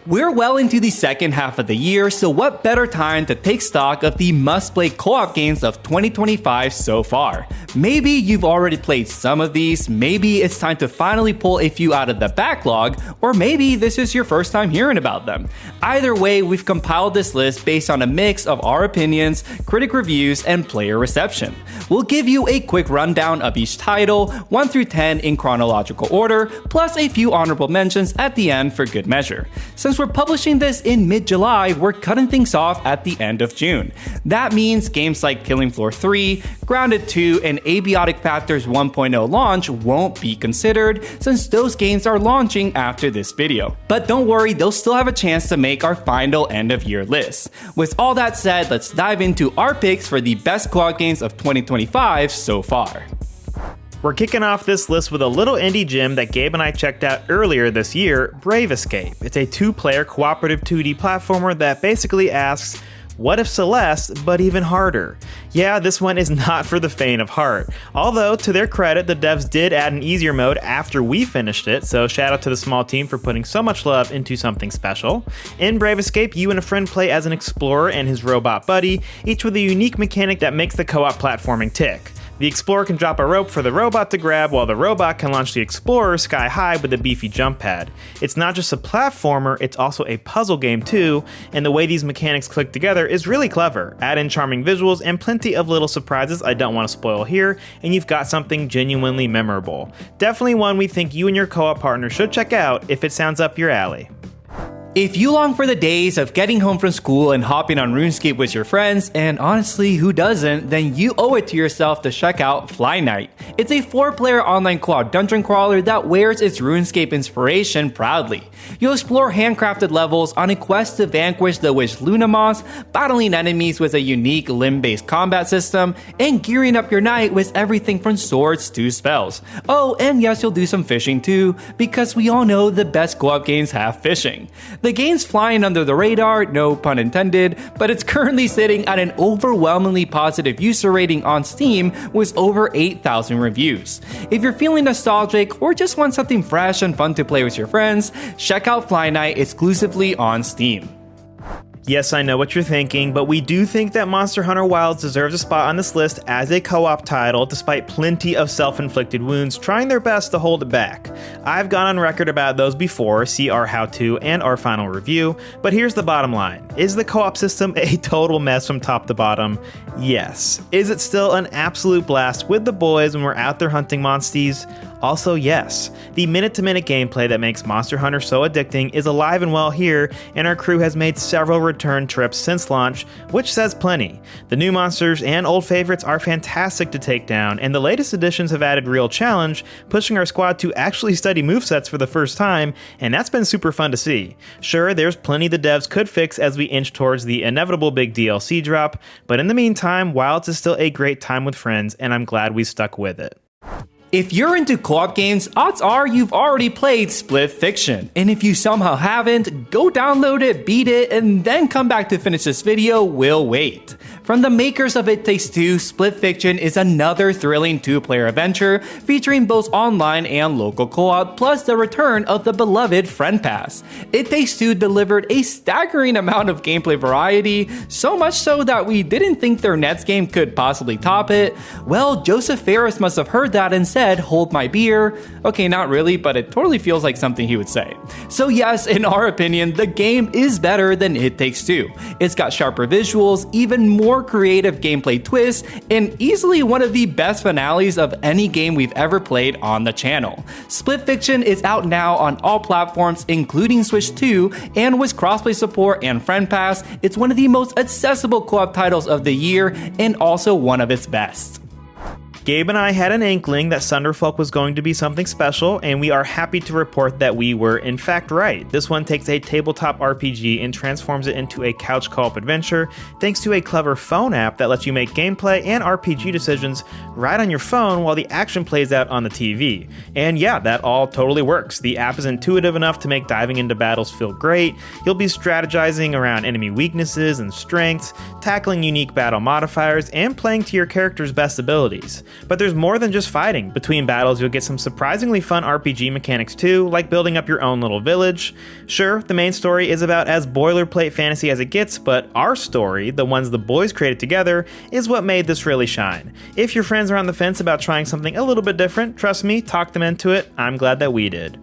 We're well into the second half of the year, so what better time to take stock of the must-play co-op games of 2025 so far? Maybe you've already played some of these, maybe it's time to finally pull a few out of the backlog, or maybe this is your first time hearing about them. Either way, we've compiled this list based on a mix of our opinions, critic reviews, and player reception. We'll give you a quick rundown of each title, 1 through 10 in chronological order, plus a few honorable mentions at the end for good measure. Since we're publishing this in mid-July, we're cutting things off at the end of June. That means games like Killing Floor 3, Grounded 2, and Abiotic Factors 1.0 launch won't be considered since those games are launching after this video. But don't worry, they'll still have a chance to make our final end-of-year list. With all that said, let's dive into our picks for the best co-op games of 2025 so far. We're kicking off this list with a little indie gem that Gabe and I checked out earlier this year, Brave Escape. It's a 2-player cooperative 2D platformer that basically asks, what if Celeste, but even harder? Yeah, this one is not for the faint of heart. Although, to their credit, the devs did add an easier mode after we finished it, so shout out to the small team for putting so much love into something special. In Brave Escape, you and a friend play as an explorer and his robot buddy, each with a unique mechanic that makes the co-op platforming tick. The explorer can drop a rope for the robot to grab, while the robot can launch the explorer sky high with a beefy jump pad. It's not just a platformer, it's also a puzzle game too, and the way these mechanics click together is really clever. Add in charming visuals and plenty of little surprises I don't want to spoil here, and you've got something genuinely memorable. Definitely one we think you and your co-op partner should check out if it sounds up your alley. If you long for the days of getting home from school and hopping on RuneScape with your friends, and honestly, who doesn't, then you owe it to yourself to check out Flyknight. It's a 4-player online co-op dungeon crawler that wears its RuneScape inspiration proudly. You'll explore handcrafted levels on a quest to vanquish the witch Lunamos, battling enemies with a unique limb-based combat system, and gearing up your knight with everything from swords to spells. Oh, and yes, you'll do some fishing too, because we all know the best co-op games have fishing. The game's flying under the radar, no pun intended, but it's currently sitting at an overwhelmingly positive user rating on Steam with over 8,000 reviews. If you're feeling nostalgic or just want something fresh and fun to play with your friends, check out Flyknight exclusively on Steam. Yes, I know what you're thinking, but we do think that Monster Hunter Wilds deserves a spot on this list as a co-op title, despite plenty of self-inflicted wounds trying their best to hold it back. I've gone on record about those before, see our how-to and our final review, but here's the bottom line. Is the co-op system a total mess from top to bottom? Yes. Is it still an absolute blast with the boys when we're out there hunting monsties? Also, yes. The minute-to-minute gameplay that makes Monster Hunter so addicting is alive and well here, and our crew has made several return trips since launch, which says plenty. The new monsters and old favorites are fantastic to take down, and the latest additions have added real challenge, pushing our squad to actually study movesets for the first time, and that's been super fun to see. Sure, there's plenty the devs could fix as we inch towards the inevitable big DLC drop, but in the meantime, Wilds is still a great time with friends, and I'm glad we stuck with it. If you're into co-op games, odds are you've already played Split Fiction. And if you somehow haven't, go download it, beat it, and then come back to finish this video, we'll wait. From the makers of It Takes Two, Split Fiction is another thrilling 2-player adventure featuring both online and local co-op, plus the return of the beloved Friend Pass. It Takes Two delivered a staggering amount of gameplay variety, so much so that we didn't think their next game could possibly top it. Well, Joseph Fares must have heard that and said, "Hold my beer." Okay, not really, but it totally feels like something he would say. So yes, in our opinion, the game is better than It Takes Two. It's got sharper visuals, even more creative gameplay twists, and easily one of the best finales of any game we've ever played on the channel. Split Fiction is out now on all platforms, including Switch 2, and with crossplay support and Friend Pass, it's one of the most accessible co-op titles of the year, and also one of its best. Gabe and I had an inkling that Sunderfolk was going to be something special, and we are happy to report that we were in fact right. This one takes a tabletop RPG and transforms it into a couch co-op adventure thanks to a clever phone app that lets you make gameplay and RPG decisions right on your phone while the action plays out on the TV. And yeah, that all totally works. The app is intuitive enough to make diving into battles feel great. You'll be strategizing around enemy weaknesses and strengths, tackling unique battle modifiers, and playing to your character's best abilities. But there's more than just fighting. Between battles, you'll get some surprisingly fun RPG mechanics too, like building up your own little village. Sure, the main story is about as boilerplate fantasy as it gets, but our story, the ones the boys created together, is what made this really shine. If your friends are on the fence about trying something a little bit different, trust me, talk them into it. I'm glad that we did.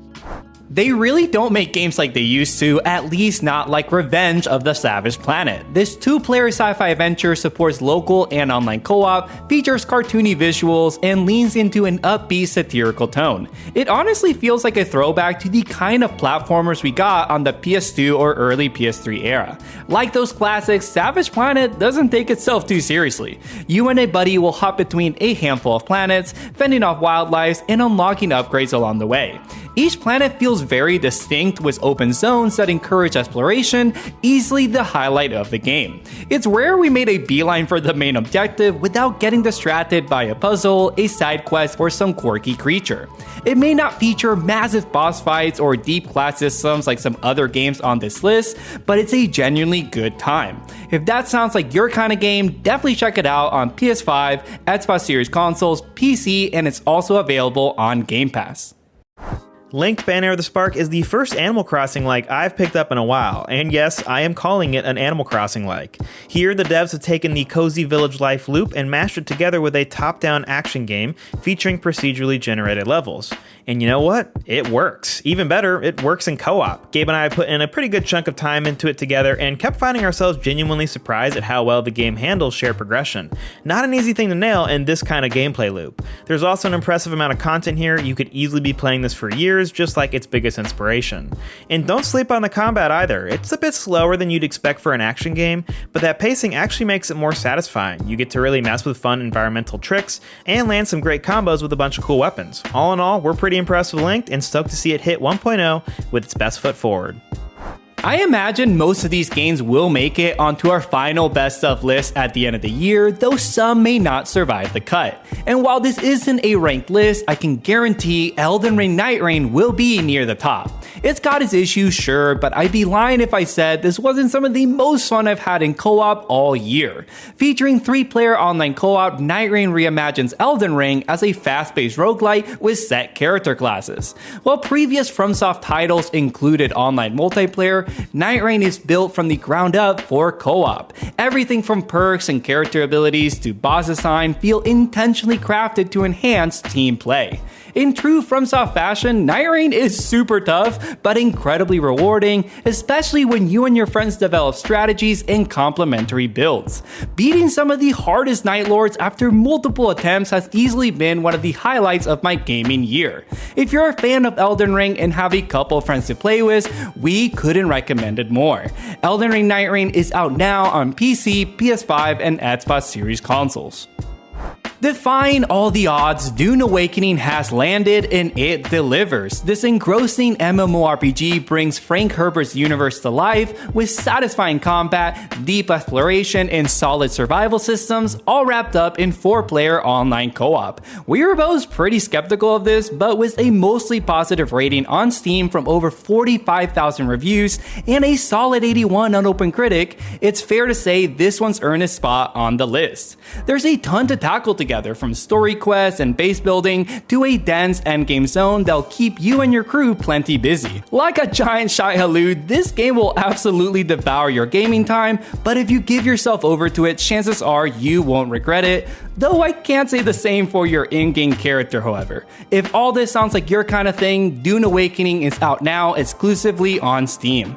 They really don't make games like they used to, at least not like Revenge of the Savage Planet. This two-player sci-fi adventure supports local and online co-op, features cartoony visuals, and leans into an upbeat satirical tone. It honestly feels like a throwback to the kind of platformers we got on the PS2 or early PS3 era. Like those classics, Savage Planet doesn't take itself too seriously. You and a buddy will hop between a handful of planets, fending off wildlife and unlocking upgrades along the way. Each planet feels very distinct with open zones that encourage exploration, easily the highlight of the game. It's rare we made a beeline for the main objective without getting distracted by a puzzle, a side quest, or some quirky creature. It may not feature massive boss fights or deep class systems like some other games on this list, but it's a genuinely good time. If that sounds like your kind of game, definitely check it out on PS5, Xbox Series consoles, PC, and it's also available on Game Pass. Linked Banner of the Spark is the first Animal Crossing-like I've picked up in a while, and yes, I am calling it an Animal Crossing-like. Here, the devs have taken the cozy village life loop and mashed it together with a top-down action game featuring procedurally generated levels. And you know what? It works. Even better, it works in co-op. Gabe and I put in a pretty good chunk of time into it together and kept finding ourselves genuinely surprised at how well the game handles shared progression. Not an easy thing to nail in this kind of gameplay loop. There's also an impressive amount of content here. You could easily be playing this for years, just like its biggest inspiration. And don't sleep on the combat either. It's a bit slower than you'd expect for an action game, but that pacing actually makes it more satisfying. You get to really mess with fun environmental tricks and land some great combos with a bunch of cool weapons. All in all, we're pretty impressed with Linked and stoked to see it hit 1.0 with its best foot forward. I imagine most of these games will make it onto our final best of list at the end of the year, though some may not survive the cut. And while this isn't a ranked list, I can guarantee Elden Ring Nightreign will be near the top. It's got its issues, sure, but I'd be lying if I said this wasn't some of the most fun I've had in co-op all year. Featuring 3-player online co-op, Nightreign reimagines Elden Ring as a fast-paced roguelite with set character classes. While previous FromSoft titles included online multiplayer, Nightreign is built from the ground up for co-op. Everything from perks and character abilities to boss design feel intentionally crafted to enhance team play. In true FromSoft fashion, Nightreign is super tough, but incredibly rewarding, especially when you and your friends develop strategies and complementary builds. Beating some of the hardest Night Lords after multiple attempts has easily been one of the highlights of my gaming year. If you're a fan of Elden Ring and have a couple friends to play with, we couldn't recommend it more. Elden Ring Nightreign is out now on PC, PS5, and Xbox Series consoles. Defying all the odds, Dune Awakening has landed and it delivers. This engrossing MMORPG brings Frank Herbert's universe to life with satisfying combat, deep exploration, and solid survival systems, all wrapped up in 4-player online co-op. We were both pretty skeptical of this, but with a mostly positive rating on Steam from over 45,000 reviews and a solid 81 on OpenCritic, it's fair to say this one's earned a spot on the list. There's a ton to tackle together, from story quests and base building to a dense endgame zone that'll keep you and your crew plenty busy. Like a giant shy halud, this game will absolutely devour your gaming time, but if you give yourself over to it, chances are you won't regret it, though I can't say the same for your in-game character, however. If all this sounds like your kind of thing, Dune Awakening is out now exclusively on Steam.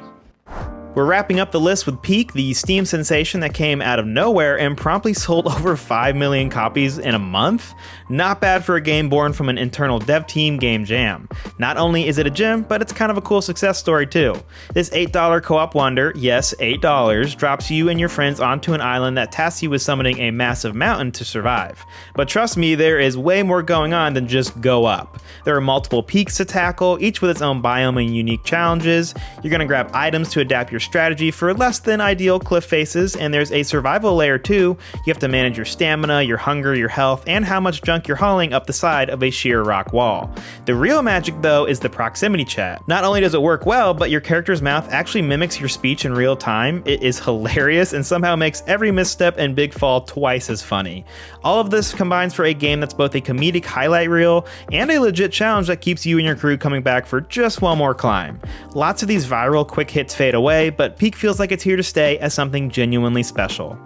We're wrapping up the list with Peak, the Steam sensation that came out of nowhere and promptly sold over 5 million copies in a month. Not bad for a game born from an internal dev team game jam. Not only is it a gem, but it's kind of a cool success story too. This $8 co-op wonder, yes, $8, drops you and your friends onto an island that tasks you with summoning a massive mountain to survive. But trust me, there is way more going on than just go up. There are multiple peaks to tackle, each with its own biome and unique challenges. You're gonna grab items to adapt your strategy for less than ideal cliff faces, and there's a survival layer too. You have to manage your stamina, your hunger, your health, and how much junk you're hauling up the side of a sheer rock wall. The real magic though is the proximity chat. Not only does it work well, but your character's mouth actually mimics your speech in real time. It is hilarious and somehow makes every misstep and big fall twice as funny. All of this combines for a game that's both a comedic highlight reel and a legit challenge that keeps you and your crew coming back for just one more climb. Lots of these viral quick hits fade away, but Peak feels like it's here to stay as something genuinely special.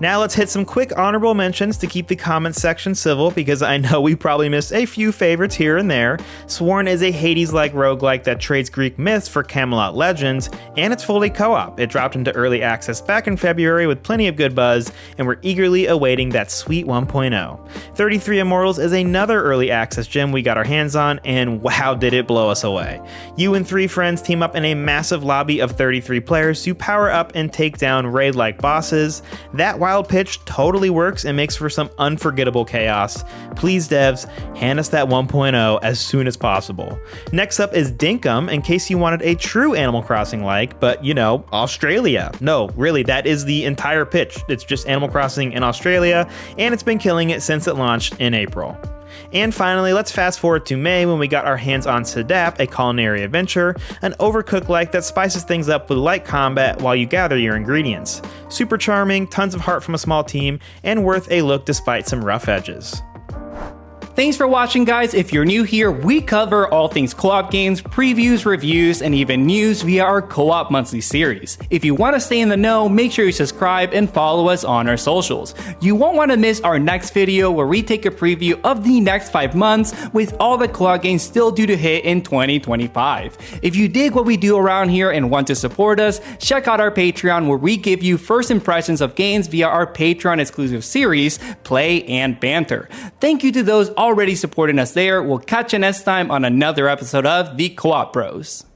Now let's hit some quick honorable mentions to keep the comments section civil, because I know we probably missed a few favorites here and there. Sworn is a Hades-like roguelike that trades Greek myths for Camelot legends, and it's fully co-op. It dropped into early access back in February with plenty of good buzz, and we're eagerly awaiting that sweet 1.0. 33 Immortals is another early access gem we got our hands on, and wow did it blow us away. You and 3 friends team up in a massive lobby of 33 players to power up and take down raid-like bosses. That wild pitch totally works and makes for some unforgettable chaos. Please devs, hand us that 1.0 as soon as possible. Next up is Dinkum, in case you wanted a true Animal Crossing like, but Australia. No, really, that is the entire pitch. It's just Animal Crossing in Australia, and it's been killing it since it launched in April. And finally, let's fast forward to May when we got our hands on Sedap, a culinary adventure, an overcooked-like that spices things up with light combat while you gather your ingredients. Super charming, tons of heart from a small team, and worth a look despite some rough edges. Thanks for watching, guys. If you're new here, we cover all things co-op games, previews, reviews, and even news via our co-op monthly series. If you want to stay in the know, make sure you subscribe and follow us on our socials. You won't want to miss our next video where we take a preview of the next 5 months with all the co-op games still due to hit in 2025. If you dig what we do around here and want to support us, check out our Patreon where we give you first impressions of games via our Patreon exclusive series, Play and Banter. Thank you to those already supporting us there. We'll catch you next time on another episode of The Co-op Bros.